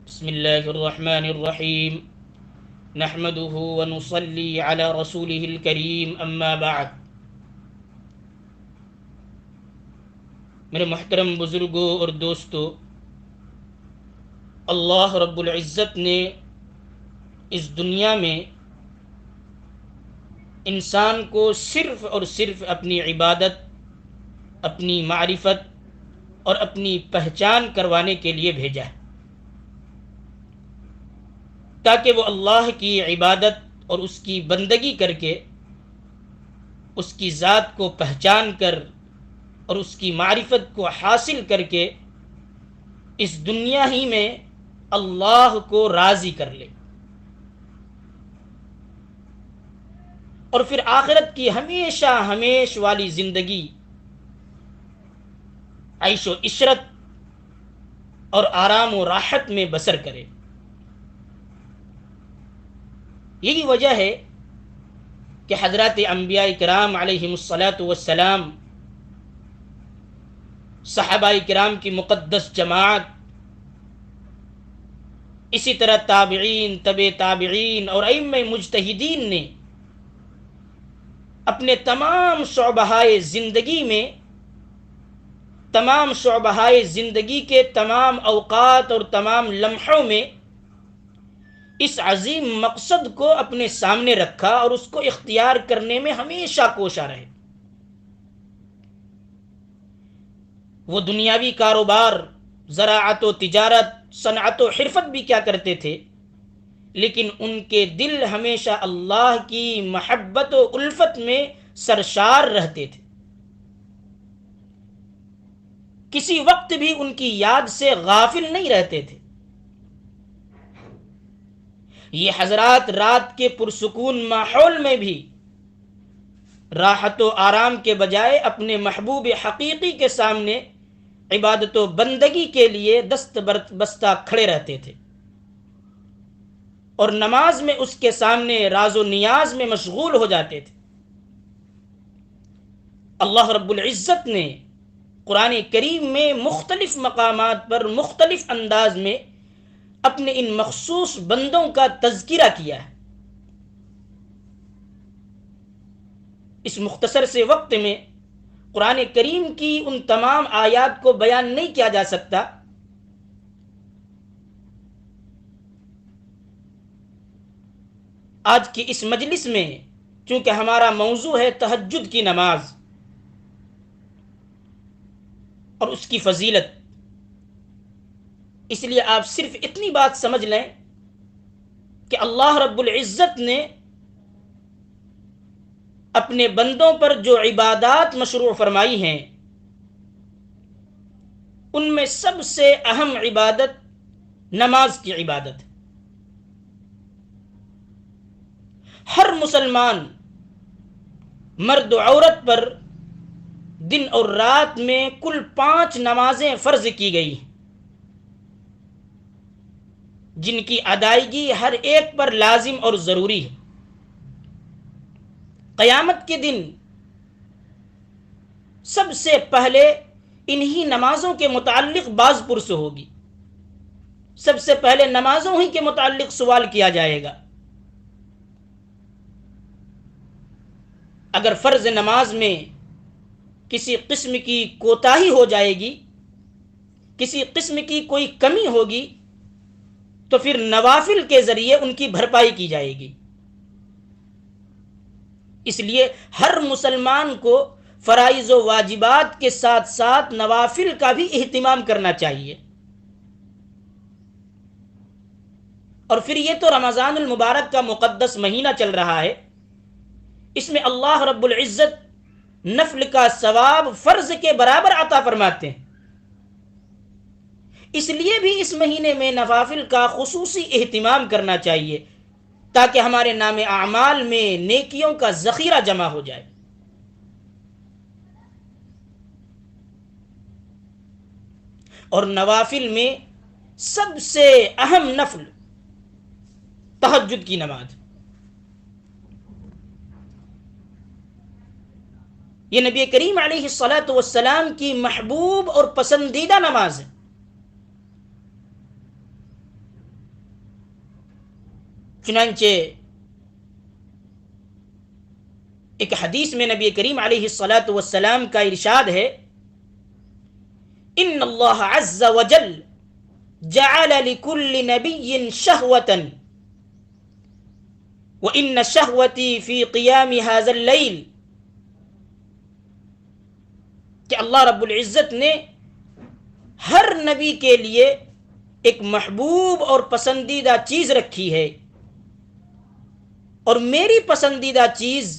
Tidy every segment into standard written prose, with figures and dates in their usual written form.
بسم اللہ الرحمن الرحیم نحمده ونصلی علی رسوله الکریم اما بعد۔ میرے محترم بزرگوں اور دوستو، اللہ رب العزت نے اس دنیا میں انسان کو صرف اور صرف اپنی عبادت، اپنی معرفت اور اپنی پہچان کروانے کے لیے بھیجا ہے، تاکہ وہ اللہ کی عبادت اور اس کی بندگی کر کے اس کی ذات کو پہچان کر اور اس کی معرفت کو حاصل کر کے اس دنیا ہی میں اللہ کو راضی کر لے، اور پھر آخرت کی ہمیشہ ہمیش والی زندگی عیش و عشرت اور آرام و راحت میں بسر کرے۔ یہی وجہ ہے کہ حضرات انبیاء کرام علیہم الصلاۃ والسلام، صحابہ کرام کی مقدس جماعت، اسی طرح تابعین، تبع تابعین اور ائمہ مجتہدین نے اپنے تمام شعبہائے زندگی کے تمام اوقات اور تمام لمحوں میں اس عظیم مقصد کو اپنے سامنے رکھا اور اس کو اختیار کرنے میں ہمیشہ کوشاں رہے۔ وہ دنیاوی کاروبار، زراعت و تجارت، صنعت و حرفت بھی کیا کرتے تھے، لیکن ان کے دل ہمیشہ اللہ کی محبت و الفت میں سرشار رہتے تھے، کسی وقت بھی ان کی یاد سے غافل نہیں رہتے تھے۔ یہ حضرات رات کے پرسکون ماحول میں بھی راحت و آرام کے بجائے اپنے محبوب حقیقی کے سامنے عبادت و بندگی کے لیے دست بستہ کھڑے رہتے تھے، اور نماز میں اس کے سامنے راز و نیاز میں مشغول ہو جاتے تھے۔ اللہ رب العزت نے قرآن کریم میں مختلف مقامات پر مختلف انداز میں اپنے ان مخصوص بندوں کا تذکرہ کیا ہے۔ اس مختصر سے وقت میں قرآن کریم کی ان تمام آیات کو بیان نہیں کیا جا سکتا، آج کی اس مجلس میں چونکہ ہمارا موضوع ہے تہجد کی نماز اور اس کی فضیلت، اس لیے آپ صرف اتنی بات سمجھ لیں کہ اللہ رب العزت نے اپنے بندوں پر جو عبادات مشروع فرمائی ہیں، ان میں سب سے اہم عبادت نماز کی عبادت ہے۔ ہر مسلمان مرد و عورت پر دن اور رات میں کل 5 نمازیں فرض کی گئی ہیں، جن کی ادائیگی ہر ایک پر لازم اور ضروری ہے۔ قیامت کے دن سب سے پہلے انہی نمازوں کے متعلق باز پرس ہوگی، سب سے پہلے نمازوں ہی کے متعلق سوال کیا جائے گا۔ اگر فرض نماز میں کسی قسم کی کوتاہی ہو جائے گی، کسی قسم کی کوئی کمی ہوگی، تو پھر نوافل کے ذریعے ان کی بھرپائی کی جائے گی۔ اس لیے ہر مسلمان کو فرائض و واجبات کے ساتھ ساتھ نوافل کا بھی اہتمام کرنا چاہیے۔ اور پھر یہ تو رمضان المبارک کا مقدس مہینہ چل رہا ہے، اس میں اللہ رب العزت نفل کا ثواب فرض کے برابر عطا فرماتے ہیں، اس لیے بھی اس مہینے میں نوافل کا خصوصی اہتمام کرنا چاہیے، تاکہ ہمارے نام اعمال میں نیکیوں کا ذخیرہ جمع ہو جائے۔ اور نوافل میں سب سے اہم نفل تہجد کی نماز، یہ نبی کریم علیہ الصلاۃ والسلام کی محبوب اور پسندیدہ نماز ہے۔ چنانچہ ایک حدیث میں نبی کریم علیہ الصلاۃ والسلام کا ارشاد ہے، ان اللہ عز وجل جعل لكل نبی شہوة وان شہوتی فی قیام هذا اللیل، کہ اللہ رب العزت نے ہر نبی کے لیے ایک محبوب اور پسندیدہ چیز رکھی ہے، اور میری پسندیدہ چیز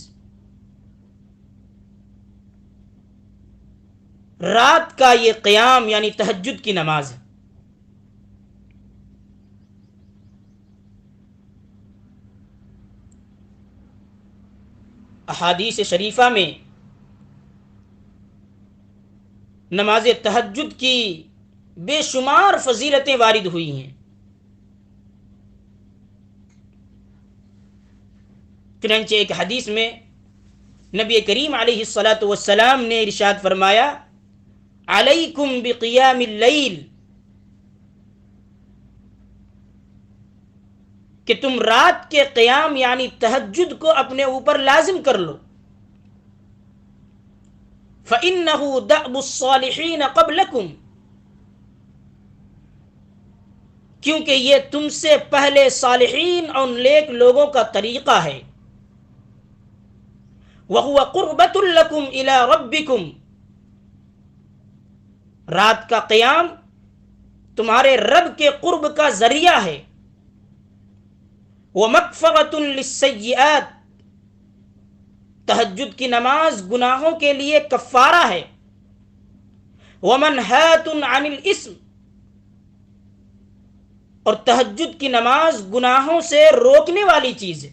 رات کا یہ قیام یعنی تہجد کی نماز ہے۔ احادیث شریفہ میں نماز تہجد کی بے شمار فضیلتیں وارد ہوئی ہیں۔ چنانچہ ایک حدیث میں نبی کریم علیہ الصلاۃ والسلام نے ارشاد فرمایا، علیکم بقیام اللیل، کہ تم رات کے قیام یعنی تہجد کو اپنے اوپر لازم کر لو، فإنہ دأب الصالحین قبلکم، کیونکہ یہ تم سے پہلے صالحین اور نیک لوگوں کا طریقہ ہے، وَهُوَ قُرْبَةٌ لَكُمْ إِلَىٰ رَبِّكُمْ، رات کا قیام تمہارے رب کے قرب کا ذریعہ ہے، وَمَغْفِرَةٌ لِلسَّيِّئَاتِ، تہجد کی نماز گناہوں کے لیے کفارہ ہے، وَمَنْهَاتٌ عَنِ الْإِثْمِ، اور تہجد کی نماز گناہوں سے روکنے والی چیز ہے۔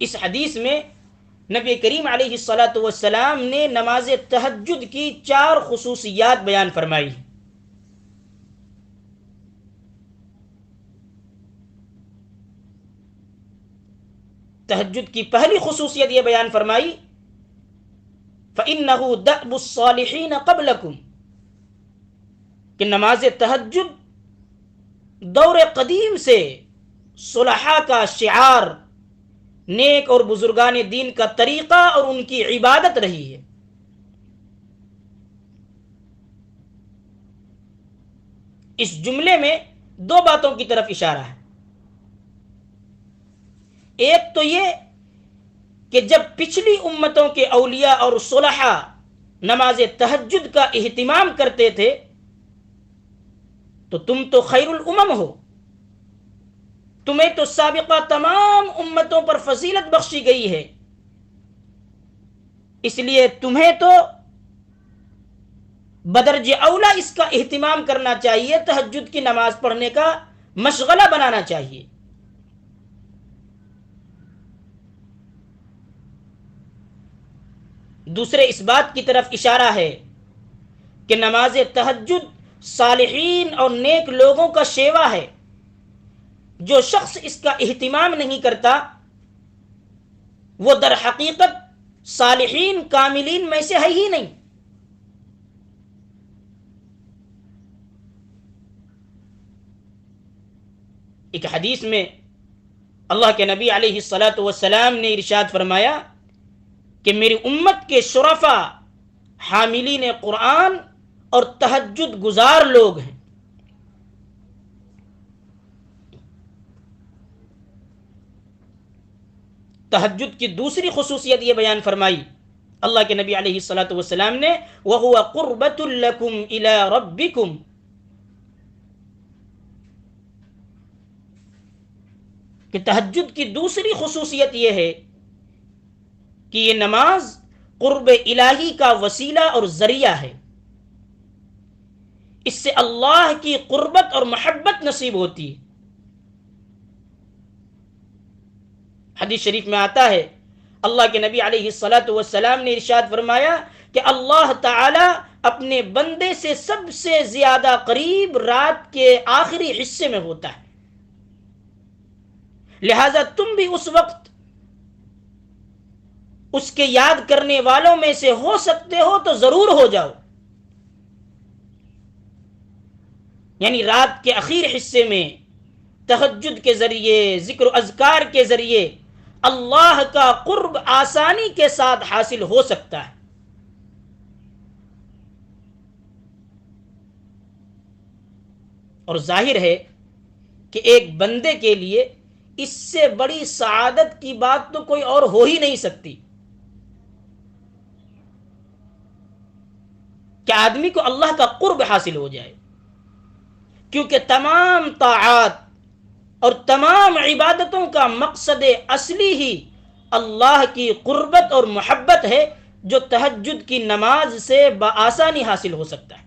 اس حدیث میں نبی کریم علیہ الصلاۃ والسلام نے نماز تہجد کی 4 خصوصیات بیان فرمائی۔ تہجد کی پہلی خصوصیت یہ بیان فرمائی، فَإِنَّهُ دَأْبُ الصَّالِحِينَ قَبْلَكُمْ، کہ نماز تہجد دور قدیم سے صلحاء کا شعار، نیک اور بزرگان دین کا طریقہ اور ان کی عبادت رہی ہے۔ اس جملے میں 2 باتوں کی طرف اشارہ ہے۔ ایک تو یہ کہ جب پچھلی امتوں کے اولیاء اور صلحاء نماز تہجد کا اہتمام کرتے تھے تو تم تو خیر الامم ہو، تمہیں تو سابقہ تمام امتوں پر فضیلت بخشی گئی ہے، اس لیے تمہیں تو بدرج اولا اس کا اہتمام کرنا چاہیے، تہجد کی نماز پڑھنے کا مشغلہ بنانا چاہیے۔ دوسرے اس بات کی طرف اشارہ ہے کہ نماز تہجد صالحین اور نیک لوگوں کا شیوا ہے، جو شخص اس کا اہتمام نہیں کرتا وہ در حقیقت صالحین کاملین میں سے ہے ہی نہیں۔ ایک حدیث میں اللہ کے نبی علیہ الصلاۃ والسلام نے ارشاد فرمایا کہ میری امت کے شرفاء حاملین قرآن اور تہجد گزار لوگ ہیں۔ تہجد کی دوسری خصوصیت یہ بیان فرمائی اللہ کے نبی علیہ الصلاۃ والسلام نے، وَهُوَ قُرْبَةٌ لَكُمْ إِلَىٰ رَبِّكُمْ، کہ تہجد کی دوسری خصوصیت یہ ہے کہ یہ نماز قرب الہی کا وسیلہ اور ذریعہ ہے، اس سے اللہ کی قربت اور محبت نصیب ہوتی ہے۔ حدیث شریف میں آتا ہے اللہ کے نبی علیہ الصلاۃ والسلام نے ارشاد فرمایا کہ اللہ تعالی اپنے بندے سے سب سے زیادہ قریب رات کے آخری حصے میں ہوتا ہے، لہذا تم بھی اس وقت اس کے یاد کرنے والوں میں سے ہو سکتے ہو تو ضرور ہو جاؤ۔ یعنی رات کے اخیر حصے میں تہجد کے ذریعے، ذکر و اذکار کے ذریعے اللہ کا قرب آسانی کے ساتھ حاصل ہو سکتا ہے۔ اور ظاہر ہے کہ ایک بندے کے لیے اس سے بڑی سعادت کی بات تو کوئی اور ہو ہی نہیں سکتی کہ آدمی کو اللہ کا قرب حاصل ہو جائے، کیونکہ تمام طاعات اور تمام عبادتوں کا مقصد اصلی ہی اللہ کی قربت اور محبت ہے، جو تہجد کی نماز سے بآسانی حاصل ہو سکتا ہے۔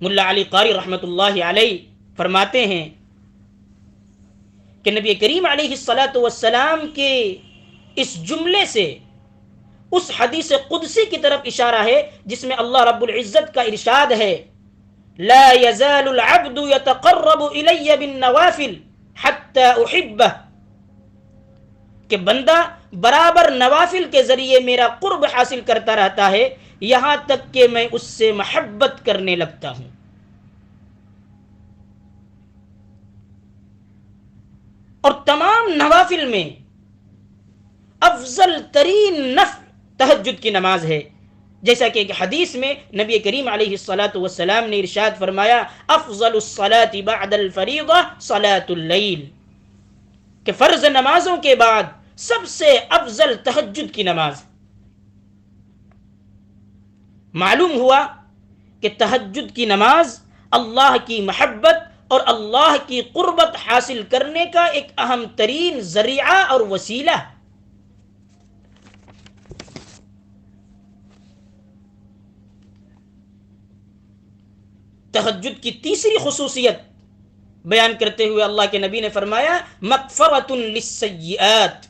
ملا علی قاری رحمۃ اللہ علیہ فرماتے ہیں کہ نبی کریم علیہ الصلاۃ والسلام کے اس جملے سے اس حدیث قدسی کی طرف اشارہ ہے جس میں اللہ رب العزت کا ارشاد ہے، لا يزال العبد يتقرب الی بالنوافل حتى احبه، کہ بندہ برابر نوافل کے ذریعے میرا قرب حاصل کرتا رہتا ہے یہاں تک کہ میں اس سے محبت کرنے لگتا ہوں۔ اور تمام نوافل میں افضل ترین نفل تہجد کی نماز ہے، جیسا کہ ایک حدیث میں نبی کریم علیہ الصلاۃ والسلام نے ارشاد فرمایا، افضل الصلاۃ بعد الفریضہ صلاۃ اللیل، کہ فرض نمازوں کے بعد سب سے افضل تہجد کی نماز۔ معلوم ہوا کہ تہجد کی نماز اللہ کی محبت اور اللہ کی قربت حاصل کرنے کا ایک اہم ترین ذریعہ اور وسیلہ۔ تہجد کی تیسری خصوصیت بیان کرتے ہوئے اللہ کے نبی نے فرمایا، مغفرۃ للسیئات،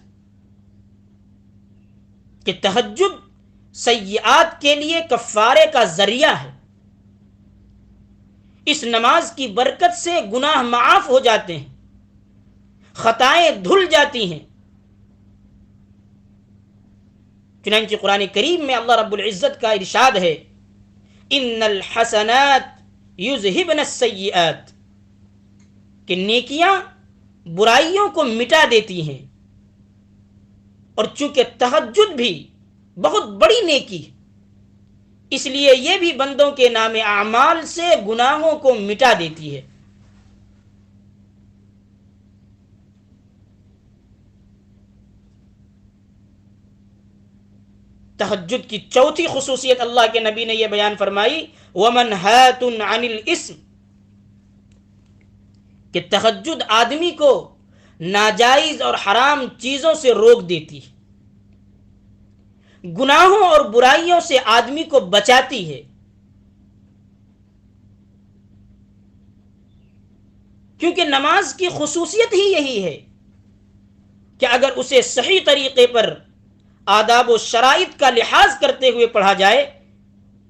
کہ تہجد سیئات کے لیے کفارے کا ذریعہ ہے۔ اس نماز کی برکت سے گناہ معاف ہو جاتے ہیں، خطائیں دھل جاتی ہیں۔ چنانچہ قرآن کریم میں اللہ رب العزت کا ارشاد ہے، ان الحسنات یذہبن السیئات، کہ نیکیاں برائیوں کو مٹا دیتی ہیں۔ اور چونکہ تہجد بھی بہت بڑی نیکی ہے، اس لیے یہ بھی بندوں کے نام اعمال سے گناہوں کو مٹا دیتی ہے۔ تہجد کی چوتھی خصوصیت اللہ کے نبی نے یہ بیان فرمائی، وَمَنْهَاتٌ عَنِ الْإِثْمِ، کہ تہجد آدمی کو ناجائز اور حرام چیزوں سے روک دیتی ہے، گناہوں اور برائیوں سے آدمی کو بچاتی ہے۔ کیونکہ نماز کی خصوصیت ہی یہی ہے کہ اگر اسے صحیح طریقے پر آداب و شرائط کا لحاظ کرتے ہوئے پڑھا جائے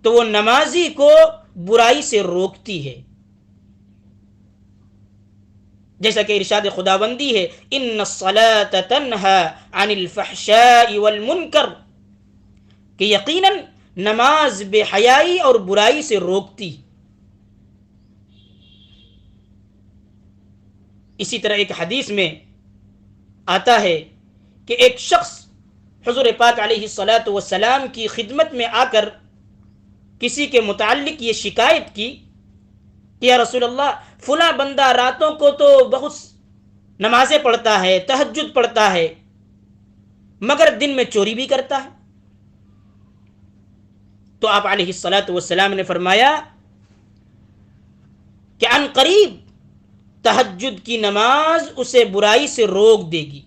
تو وہ نمازی کو برائی سے روکتی ہے، جیسا کہ ارشاد خداوندی ہے، ان الصلاۃ تنہی عن الفحشاء والمنکر، کہ یقیناً نماز بے حیائی اور برائی سے روکتی۔ اسی طرح ایک حدیث میں آتا ہے کہ ایک شخص حضور پاک علیہ الصلاۃ والسلام کی خدمت میں آ کر کسی کے متعلق یہ شکایت کی کہ یا رسول اللہ، فلاں بندہ راتوں کو تو بہت نمازیں پڑھتا ہے، تہجد پڑھتا ہے، مگر دن میں چوری بھی کرتا ہے۔ تو آپ علیہ الصلاۃ والسلام نے فرمایا کہ عن قریب تہجد کی نماز اسے برائی سے روک دے گی۔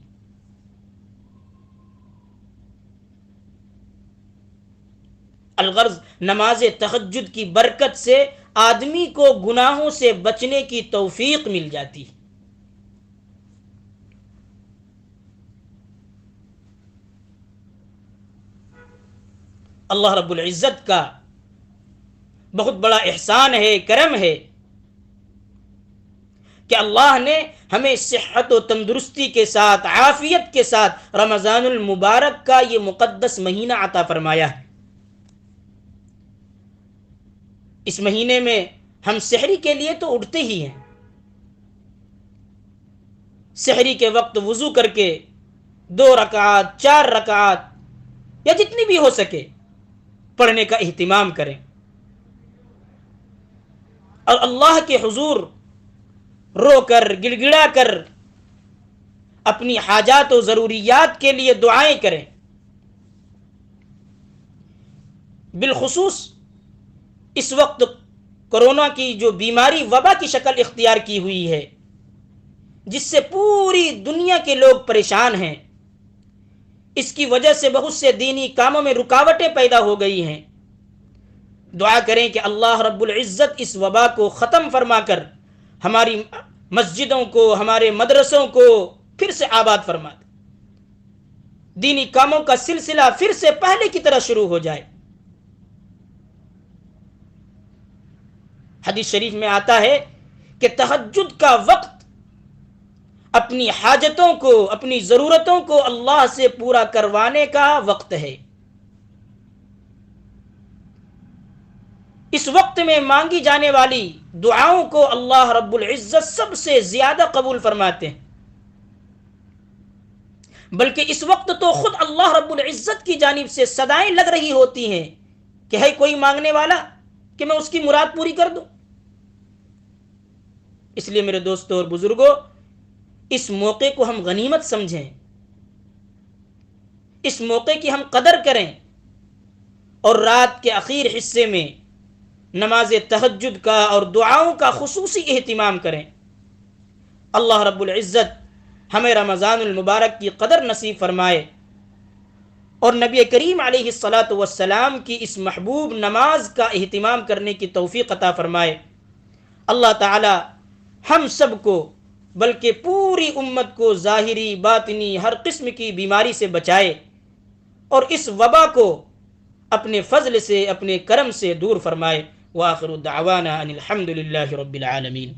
الغرض نماز تہجد کی برکت سے آدمی کو گناہوں سے بچنے کی توفیق مل جاتی ہے۔ اللہ رب العزت کا بہت بڑا احسان ہے، کرم ہے کہ اللہ نے ہمیں صحت و تندرستی کے ساتھ، عافیت کے ساتھ رمضان المبارک کا یہ مقدس مہینہ عطا فرمایا ہے۔ اس مہینے میں ہم سحری کے لیے تو اٹھتے ہی ہیں، سحری کے وقت وضو کر کے 2 رکعات 4 رکعات یا جتنی بھی ہو سکے پڑھنے کا اہتمام کریں، اور اللہ کے حضور رو کر گڑ گڑا کر اپنی حاجات و ضروریات کے لیے دعائیں کریں۔ بالخصوص اس وقت کورونا کی جو بیماری وبا کی شکل اختیار کی ہوئی ہے، جس سے پوری دنیا کے لوگ پریشان ہیں، اس کی وجہ سے بہت سے دینی کاموں میں رکاوٹیں پیدا ہو گئی ہیں۔ دعا کریں کہ اللہ رب العزت اس وبا کو ختم فرما کر ہماری مسجدوں کو، ہمارے مدرسوں کو پھر سے آباد فرما دے، دینی کاموں کا سلسلہ پھر سے پہلے کی طرح شروع ہو جائے۔ حدیث شریف میں آتا ہے کہ تہجد کا وقت اپنی حاجتوں کو، اپنی ضرورتوں کو اللہ سے پورا کروانے کا وقت ہے۔ اس وقت میں مانگی جانے والی دعاؤں کو اللہ رب العزت سب سے زیادہ قبول فرماتے ہیں، بلکہ اس وقت تو خود اللہ رب العزت کی جانب سے صدائیں لگ رہی ہوتی ہیں کہ ہے کوئی مانگنے والا کہ میں اس کی مراد پوری کر دوں۔ اس لیے میرے دوستوں اور بزرگوں، اس موقع کو ہم غنیمت سمجھیں، اس موقع کی ہم قدر کریں، اور رات کے اخیر حصے میں نماز تہجد کا اور دعاؤں کا خصوصی اہتمام کریں۔ اللہ رب العزت ہمیں رمضان المبارک کی قدر نصیب فرمائے، اور نبی کریم علیہ الصلاۃ والسلام کی اس محبوب نماز کا اہتمام کرنے کی توفیق عطا فرمائے۔ اللہ تعالی ہم سب کو، بلکہ پوری امت کو ظاہری باطنی ہر قسم کی بیماری سے بچائے، اور اس وبا کو اپنے فضل سے، اپنے کرم سے دور فرمائے۔ وآخر دعوانا ان الحمد للہ رب العالمین۔